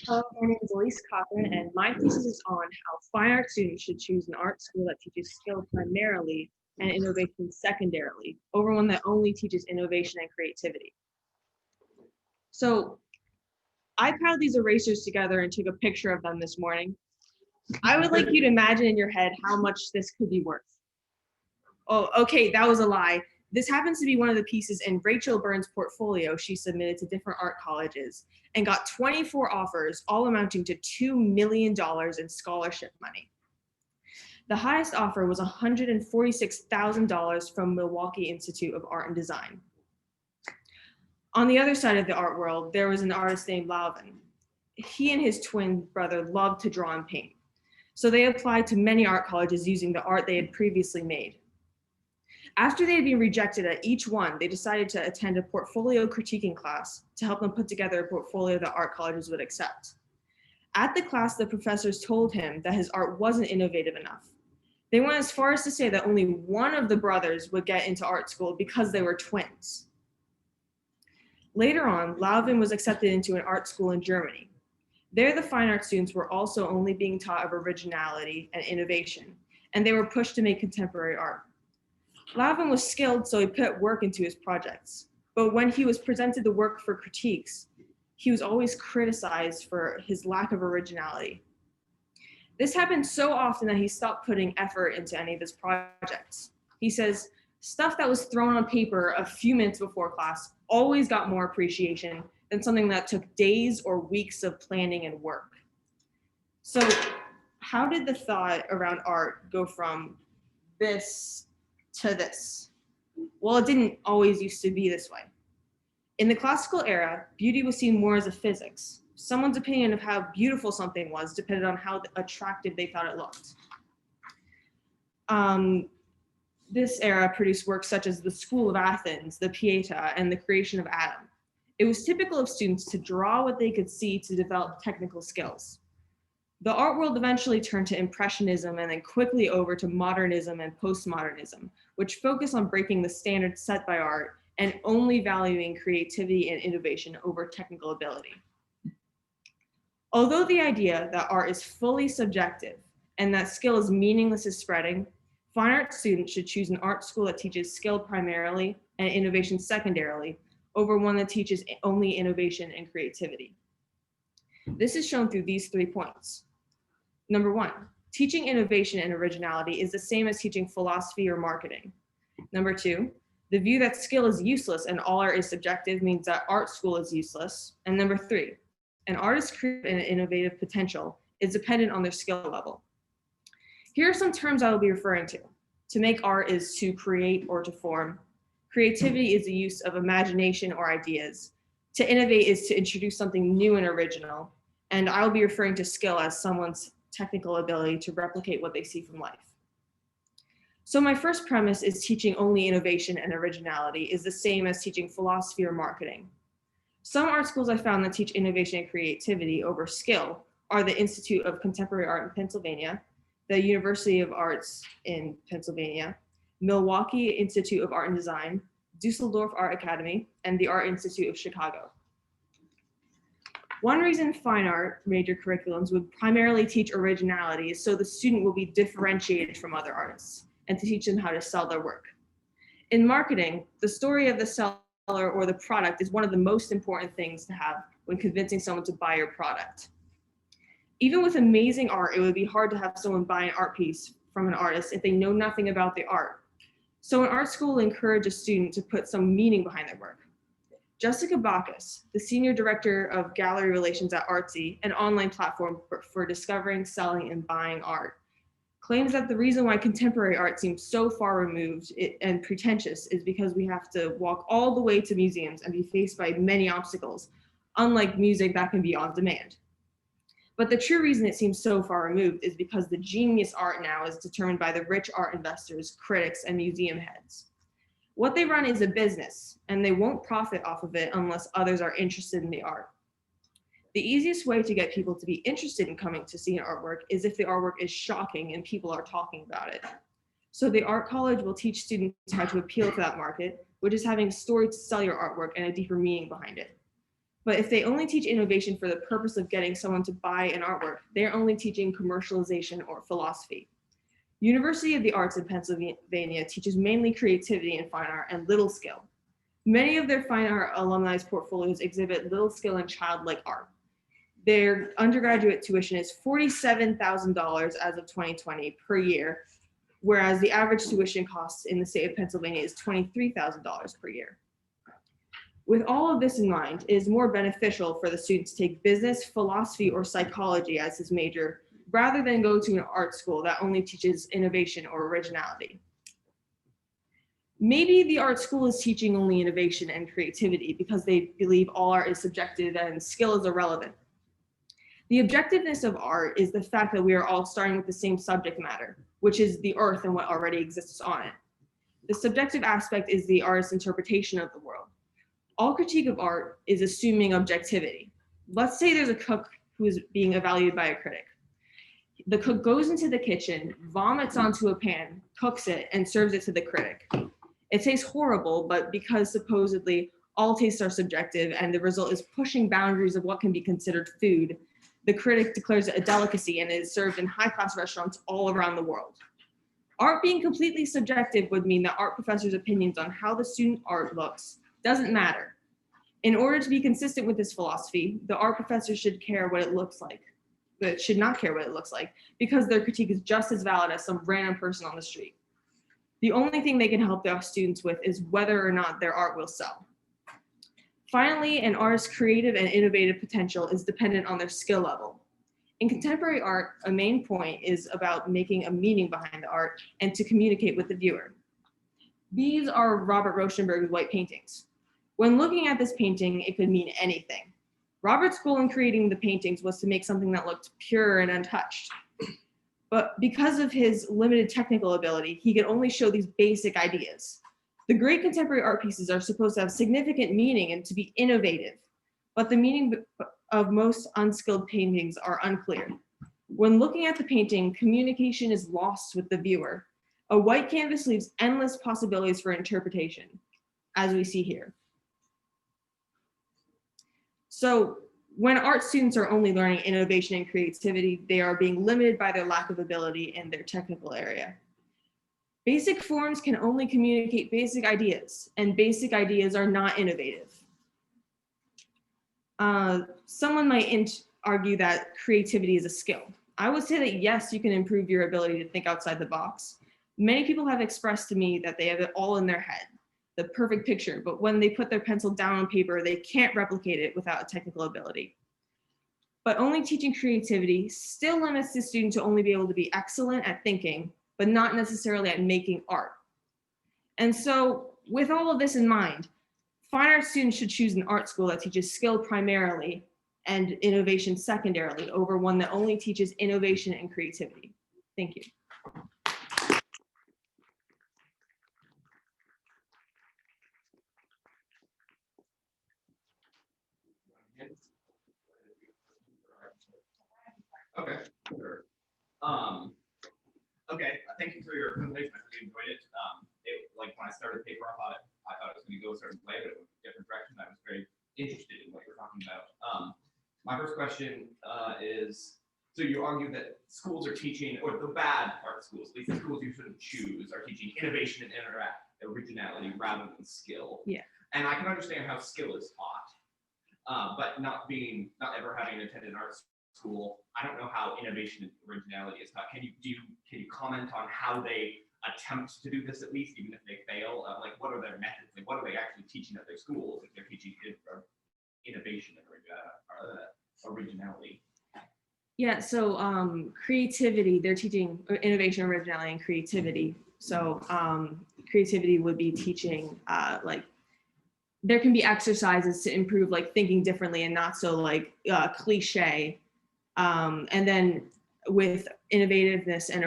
My name is Elise Cochran, and my thesis is on how fine art students should choose an art school that teaches skill primarily and innovation secondarily, over one that only teaches innovation and creativity. So I piled these erasers together and took a picture of them this morning. I would like you to imagine in your head how much this could be worth. Oh, okay, that was a lie. This happens to be one of the pieces in Rachel Byrne's portfolio she submitted to different art colleges and got 24 offers, all amounting to $2 million in scholarship money. The highest offer was $146,000 from Milwaukee Institute of Art and Design. On the other side of the art world, there was an artist named Lalvin. He and his twin brother loved to draw and paint, so they applied to many art colleges using the art they had previously made. After they had been rejected at each one, they decided to attend a portfolio critiquing class to help them put together a portfolio that art colleges would accept. At the class, the professors told him that his art wasn't innovative enough. They went as far as to say that only one of the brothers would get into art school because they were twins. Later on, Lalvin was accepted into an art school in Germany. There, the fine art students were also only being taught of originality and innovation, and they were pushed to make contemporary art. Lalvin was skilled, so he put work into his projects. But when he was presented the work for critiques, he was always criticized for his lack of originality. This happened so often that he stopped putting effort into any of his projects. He says, stuff that was thrown on paper a few minutes before class always got more appreciation than something that took days or weeks of planning and work. So how did the thought around art go from this to this? Well, it didn't always used to be this way. In the classical era, beauty was seen more as a physics. Someone's opinion of how beautiful something was depended on how attractive they thought it looked. This era produced works such as the School of Athens, the Pieta, and the Creation of Adam. It was typical of students to draw what they could see to develop technical skills. The art world eventually turned to Impressionism and then quickly over to Modernism and Postmodernism, which focus on breaking the standards set by art and only valuing creativity and innovation over technical ability. Although the idea that art is fully subjective and that skill is meaningless is spreading, fine art students should choose an art school that teaches skill primarily and innovation secondarily over one that teaches only innovation and creativity. This is shown through these 3 points. Number 1, teaching innovation and originality is the same as teaching philosophy or marketing. Number 2, the view that skill is useless and all art is subjective means that art school is useless. And number 3, an artist's creative and innovative potential is dependent on their skill level. Here are some terms I will be referring to. To make art is to create or to form. Creativity is the use of imagination or ideas. To innovate is to introduce something new and original. And I will be referring to skill as someone's technical ability to replicate what they see from life. So my first premise is teaching only innovation and originality is the same as teaching philosophy or marketing. Some art schools I found that teach innovation and creativity over skill are the Institute of Contemporary Art in Pennsylvania, the University of Arts in Pennsylvania, Milwaukee Institute of Art and Design, Dusseldorf Art Academy, and the Art Institute of Chicago. One reason fine art major curriculums would primarily teach originality is so the student will be differentiated from other artists and to teach them how to sell their work. In marketing, the story of the seller or the product is one of the most important things to have when convincing someone to buy your product. Even with amazing art, it would be hard to have someone buy an art piece from an artist if they know nothing about the art. So an art school will encourage a student to put some meaning behind their work. Jessica Bacchus, the Senior Director of Gallery Relations at Artsy, an online platform for discovering, selling, and buying art, claims that the reason why contemporary art seems so far removed and pretentious is because we have to walk all the way to museums and be faced by many obstacles, unlike music that can be on demand. But the true reason it seems so far removed is because the genius art now is determined by the rich art investors, critics, and museum heads. What they run is a business, and they won't profit off of it unless others are interested in the art. The easiest way to get people to be interested in coming to see an artwork is if the artwork is shocking and people are talking about it. So the art college will teach students how to appeal to that market, which is having a story to sell your artwork and a deeper meaning behind it. But if they only teach innovation for the purpose of getting someone to buy an artwork, they're only teaching commercialization or philosophy. University of the Arts in Pennsylvania teaches mainly creativity and fine art and little skill. Many of their fine art alumni's portfolios exhibit little skill and childlike art. Their undergraduate tuition is $47,000 as of 2020 per year, whereas the average tuition cost in the state of Pennsylvania is $23,000 per year. With all of this in mind, it is more beneficial for the student to take business, philosophy, or psychology as his major, rather than go to an art school that only teaches innovation or originality. Maybe the art school is teaching only innovation and creativity because they believe all art is subjective and skill is irrelevant. The objectiveness of art is the fact that we are all starting with the same subject matter, which is the earth and what already exists on it. The subjective aspect is the artist's interpretation of the world. All critique of art is assuming objectivity. Let's say there's a cook who is being evaluated by a critic. The cook goes into the kitchen, vomits onto a pan, cooks it, and serves it to the critic. It tastes horrible, but because supposedly all tastes are subjective and the result is pushing boundaries of what can be considered food, the critic declares it a delicacy and is served in high-class restaurants all around the world. Art being completely subjective would mean that art professors' opinions on how the student art looks doesn't matter. In order to be consistent with this philosophy, the art professor should care what it looks like, but should not care what it looks like, because their critique is just as valid as some random person on the street. The only thing they can help their students with is whether or not their art will sell. Finally, an artist's creative and innovative potential is dependent on their skill level. In contemporary art, a main point is about making a meaning behind the art and to communicate with the viewer. These are Robert Rauschenberg's white paintings. When looking at this painting, it could mean anything. Robert's goal in creating the paintings was to make something that looked pure and untouched. But because of his limited technical ability, he could only show these basic ideas. The great contemporary art pieces are supposed to have significant meaning and to be innovative, but the meaning of most unskilled paintings are unclear. When looking at the painting, communication is lost with the viewer. A white canvas leaves endless possibilities for interpretation, as we see here. So when art students are only learning innovation and creativity, they are being limited by their lack of ability in their technical area. Basic forms can only communicate basic ideas, and basic ideas are not innovative. Someone might argue that creativity is a skill. I would say that yes, you can improve your ability to think outside the box. Many people have expressed to me that they have it all in their head, the perfect picture, but when they put their pencil down on paper, they can't replicate it without a technical ability. But only teaching creativity still limits the student to only be able to be excellent at thinking, but not necessarily at making art. And so with all of this in mind, fine art students should choose an art school that teaches skill primarily and innovation secondarily over one that only teaches innovation and creativity. Thank you. Okay, sure. Okay, thank you for your presentation. I really enjoyed it. Like when I started the paper, I thought it was going to go a certain way, but it went a different direction. I was very interested in what you're talking about. My first question is, so you argue that schools are teaching, or the bad art schools, at least the schools you shouldn't choose, are teaching innovation and originality rather than skill. Yeah. And I can understand how skill is taught, but not ever having attended art school, I don't know how innovation and originality is taught. Can you comment on how they attempt to do this, at least, even if they fail? Like, what are their methods? Like, what are they actually teaching at their schools if they're teaching innovation and originality? Yeah, so creativity, they're teaching innovation, originality, and creativity. So creativity would be teaching like, there can be exercises to improve like thinking differently and not so like cliche. And then with innovativeness and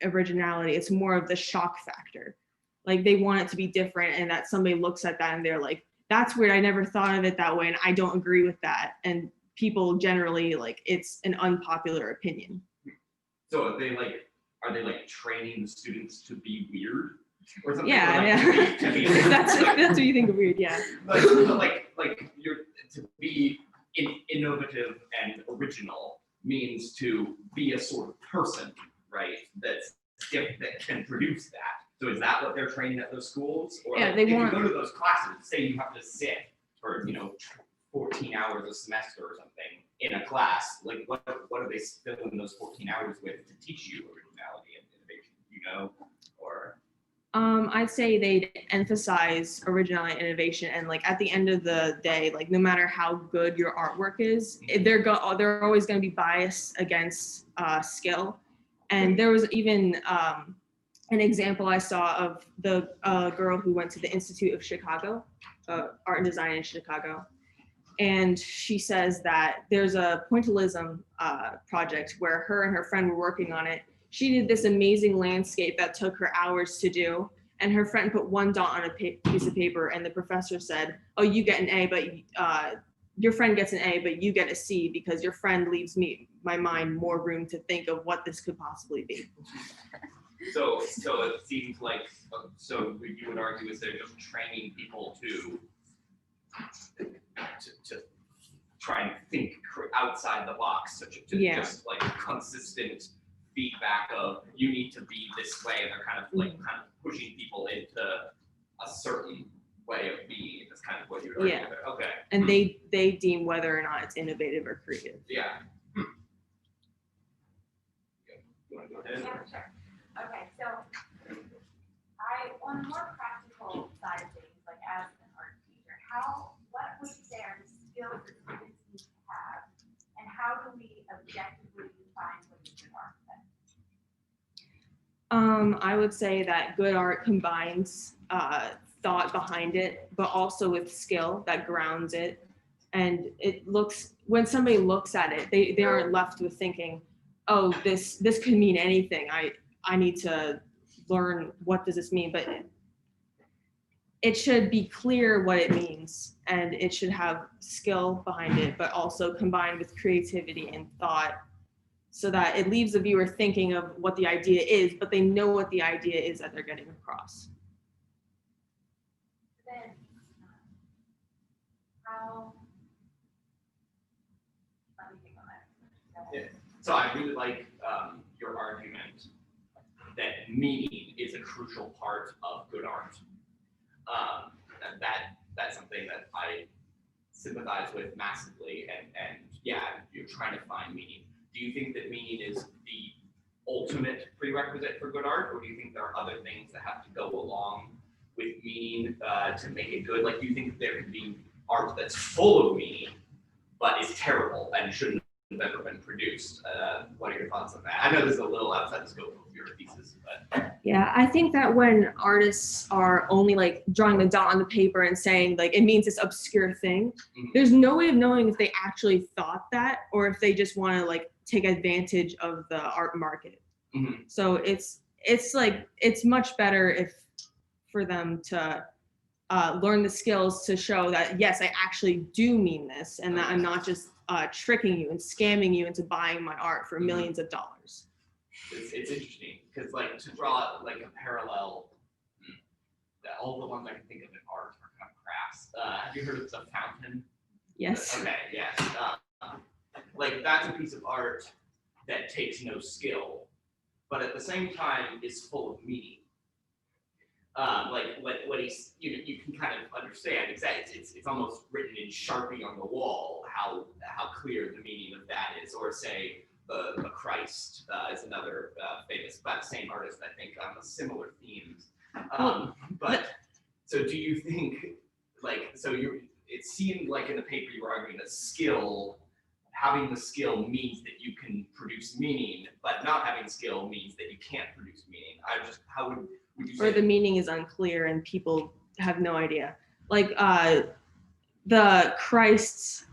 originality, it's more of the shock factor. Like they want it to be different and that somebody looks at that and they're like, that's weird, I never thought of it that way and I don't agree with that. And people generally like, it's an unpopular opinion. So are they like training the students to be weird? Or something? Yeah, or like yeah. To be that's what you think of weird, yeah. Like to be innovative and original means to be a sort of person, right? That can produce that. So is that what they're training at those schools? Or Yeah, like, they if want. you go to those classes, say you have to sit for 14 hours a semester or something in a class, like what are they filling those 14 hours with to teach you originality and innovation? Or I'd say they'd emphasize originality and innovation, and like at the end of the day, like no matter how good your artwork is, they're always going to be biased against skill. And there was even an example I saw of the girl who went to the Institute of Chicago, Art and Design in Chicago. And she says that there's a pointillism project where her and her friend were working on it. She did this amazing landscape that took her hours to do. And her friend put one dot on a piece of paper, and the professor said, "Oh, you get an A, but your friend gets an A, but you get a C because your friend leaves my mind more room to think of what this could possibly be." So it seems like, so you would argue is they're just training people to try and think outside the box, just like consistent feedback of you need to be this way, and they're kind of pushing people into a certain way of being. That's kind of what you're arguing. Yeah. Okay. And they deem whether or not it's innovative or creative. Yeah. You want to go ahead? Yeah, sure. Okay, so on a more practical side of things, like as an art teacher, what would you say are the skills that students need to have, and how do we objectively define what is good art then? I would say that good art combines thought behind it, but also with skill that grounds it. And when somebody looks at it, they aren't left with thinking, "Oh, this could mean anything. I need to learn what does this mean," but it should be clear what it means, and it should have skill behind it, but also combined with creativity and thought, so that it leaves the viewer thinking of what the idea is, but they know what the idea is that they're getting across. Then, let me think on that. Yeah. So I really like your argument that meaning is a crucial part of good art. And that's something that I sympathize with massively. And yeah, you're trying to find meaning. Do you think that meaning is the ultimate prerequisite for good art, or do you think there are other things that have to go along with meaning to make it good? Like, do you think that there could be art that's full of meaning but is terrible and shouldn't have ever been produced? What are your thoughts on that? I know this is a little outside the scope of your thesis, but yeah, I think that when artists are only like drawing the dot on the paper and saying like it means this obscure thing, there's no way of knowing if they actually thought that or if they just want to like take advantage of the art market. So it's much better for them to learn the skills to show that yes, I actually do mean this, and that I'm not just tricking you and scamming you into buying my art for millions of dollars. It's interesting because like to draw like a parallel, all the ones I can think of in art are kind of crafts. Have you heard of the fountain? Yes. Okay, yes. Like that's a piece of art that takes no skill, but at the same time is full of meaning. Like what he's, you can kind of understand exactly. It's almost written in Sharpie on the wall how clear the meaning of that is. Or say the Christ is another famous, but same artist I think on similar themes. But so do you think it seemed like in the paper you were arguing that having the skill means that you can produce meaning, but not having skill means that you can't produce meaning. How would you say? Or the meaning is unclear and people have no idea. Like the Christ's,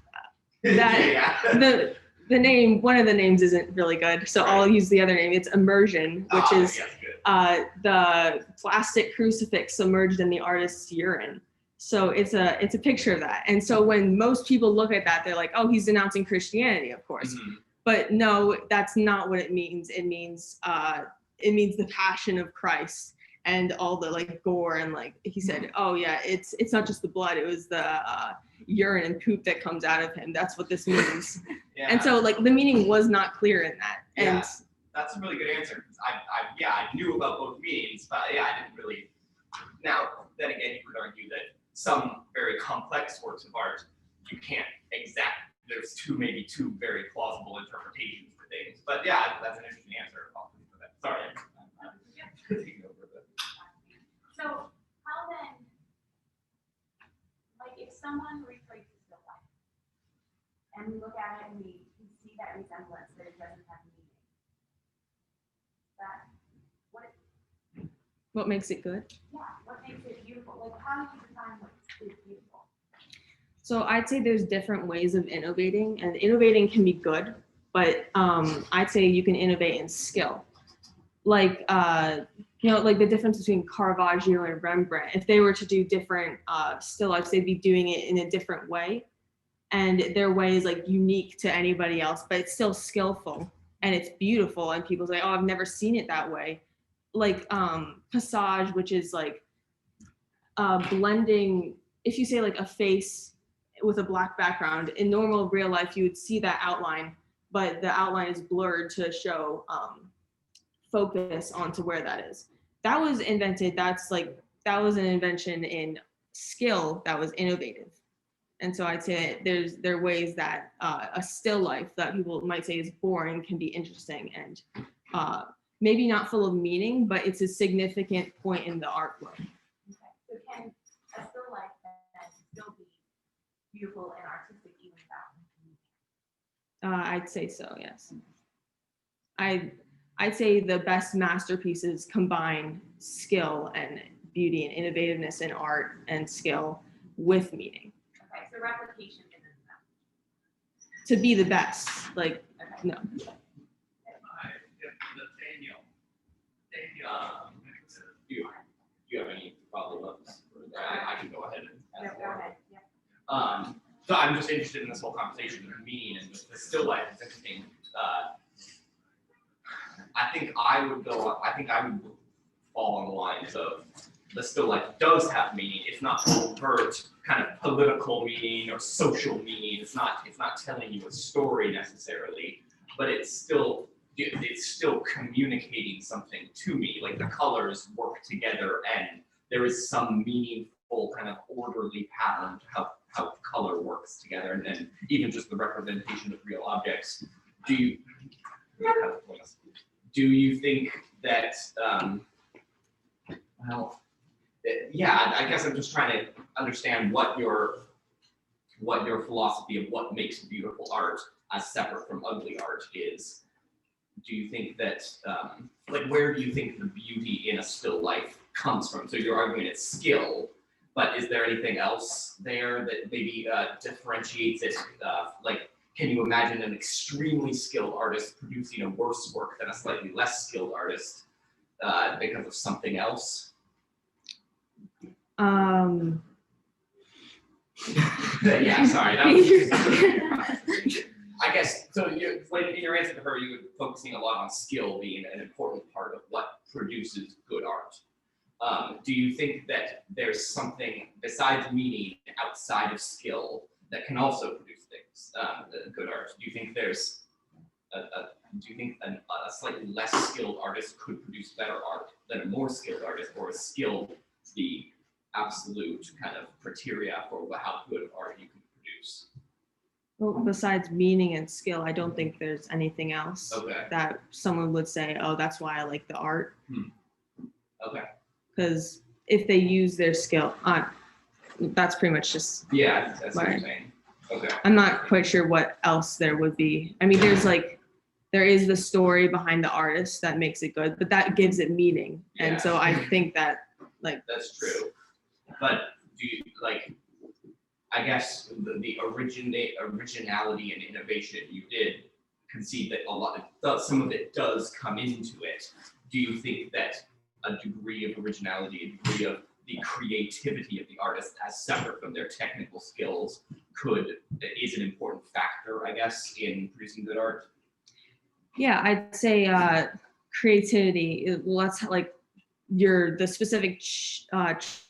the name, one of the names isn't really good, so right. I'll use the other name. It's immersion, which is the plastic crucifix submerged in the artist's urine. So it's a picture of that. And so when most people look at that, they're like, oh, he's denouncing Christianity, of course. But no, that's not what it means. It means the passion of Christ and all the like gore and like he said, oh yeah, it's not just the blood. It was urine and poop that comes out of him. That's what this means. Yeah. And so like the meaning was not clear in that. And Yeah. That's a really good answer. I knew about both meanings, but yeah, I didn't really. Now, then again, you could argue that some very complex works of art, you can't there's maybe two very plausible interpretations for things. But yeah, that's an interesting answer. Sorry. I'm taking over a bit. So how then, like if someone retraces the life and we look at it and we see that resemblance, that it doesn't have meaning, that what makes it good? yeah, what makes it beautiful? Like how do you define what is beautiful? So I'd say there's different ways of innovating, and innovating can be good, but I'd say you can innovate in skill. Like, like the difference between Caravaggio and Rembrandt, if they were to do different still lifes, they'd be doing it in a different way. And their way is like unique to anybody else, but it's still skillful and it's beautiful. And people say, oh, I've never seen it that way. Like passage, which is like blending, if you say like a face with a black background, in normal real life, you would see that outline, but the outline is blurred to show focus onto where that is. That was invented. That was an invention in skill that was innovative. And so I'd say there are ways that a still life that people might say is boring can be interesting and maybe not full of meaning, but it's a significant point in the artwork. Okay. So can a still life then still be beautiful and artistic even without? I'd say so, yes. I'd say the best masterpieces combine skill and beauty and innovativeness in art and skill with meaning. Okay, so replication isn't enough. To be the best, like, Okay. no. Do you have any follow-ups? I can go ahead and No, ask go more. ahead. Yeah. So I'm just interested in this whole conversation of meaning and the still life is interesting. I think I would fall on the lines of the still life does have meaning. It's not overt kind of political meaning or social meaning. It's not telling you a story necessarily, but it's still communicating something to me. Like the colors work together and there is some meaningful kind of orderly pattern to how color works together, and then even just the representation of real objects. Do you think that I guess I'm just trying to understand what your philosophy of what makes beautiful art as separate from ugly art is. Do you think that where do you think the beauty in a still life comes from? So you're arguing it's skill, but is there anything else there that maybe differentiates it? Can you imagine an extremely skilled artist producing a worse work than a slightly less skilled artist because of something else? Yeah, sorry. I guess so. In your answer to her, you were focusing a lot on skill being an important part of what produces good art. Do you think that there's something besides meaning outside of skill that can also produce things, good art? Do you think there's a slightly less skilled artist could produce better art than a more skilled artist, or is skill the absolute kind of criteria for how good of art you can produce? Well, besides meaning and skill, I don't think there's anything else that someone would say, oh, that's why I like the art. Okay. Because if they use their skill, that's pretty much just. Yeah, that's what you're saying. Okay. I'm not quite sure what else there would be. I mean, there is the story behind the artist that makes it good, but that gives it meaning. Yeah. And so I think that that's true. But do you I guess the originality and innovation, you did concede that some of it does come into it. Do you think that a degree of originality, a degree of the creativity of the artist as separate from their technical skills is an important factor, I guess, in producing good art? Yeah, I'd say creativity. Well, that's like the specific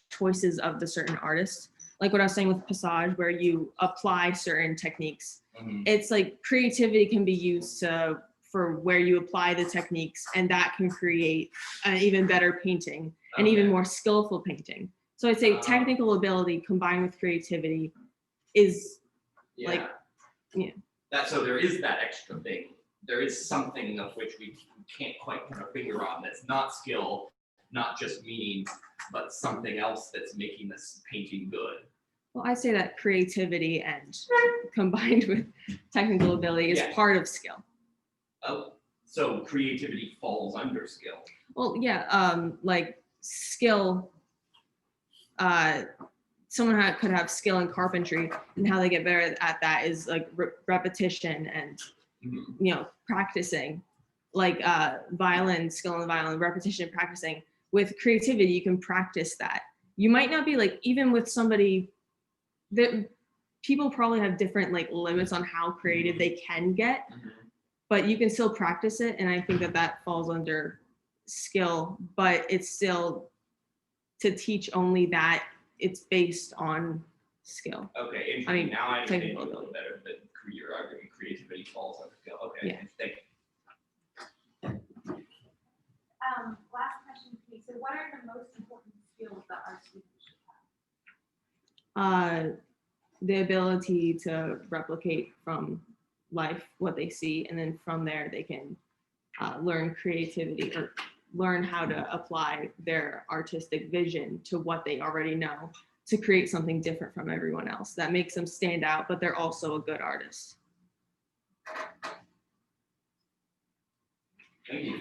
choices of the certain artist. like what I was saying with passage, where you apply certain techniques. Mhm. It's like creativity can be used for where you apply the techniques, and that can create an even better painting, and even Okay. more skillful painting. So I'd say technical ability combined with creativity is Yeah. like, yeah. So there is that extra thing. There is something of which we can't quite put our finger on that's not skill, not just meaning, but something else that's making this painting good. Well, I say that creativity and combined with technical ability is Yeah. part of skill. Oh, so creativity falls under skill. Well, yeah, like skill, someone could have skill in carpentry, and how they get better at that is like repetition and, Mhm. practicing. Like violin, skill in the violin, repetition, practicing. With creativity, you can practice that. You might not be like, even with somebody that people probably have different like limits on how creative they can get, Mhm. but you can still practice it. And I think that falls under skill, but it's still to teach only that it's based on skill. Okay, interesting. I mean, Now I understand you a technical little better, that your argument creativity falls under skill. Okay, Yeah. thank you. Last question, please. So what are the most important skills that our students should have? The ability to replicate from life what they see, and then from there they can learn creativity or learn how to apply their artistic vision to what they already know to create something different from everyone else that makes them stand out, but they're also a good artist. Thank you.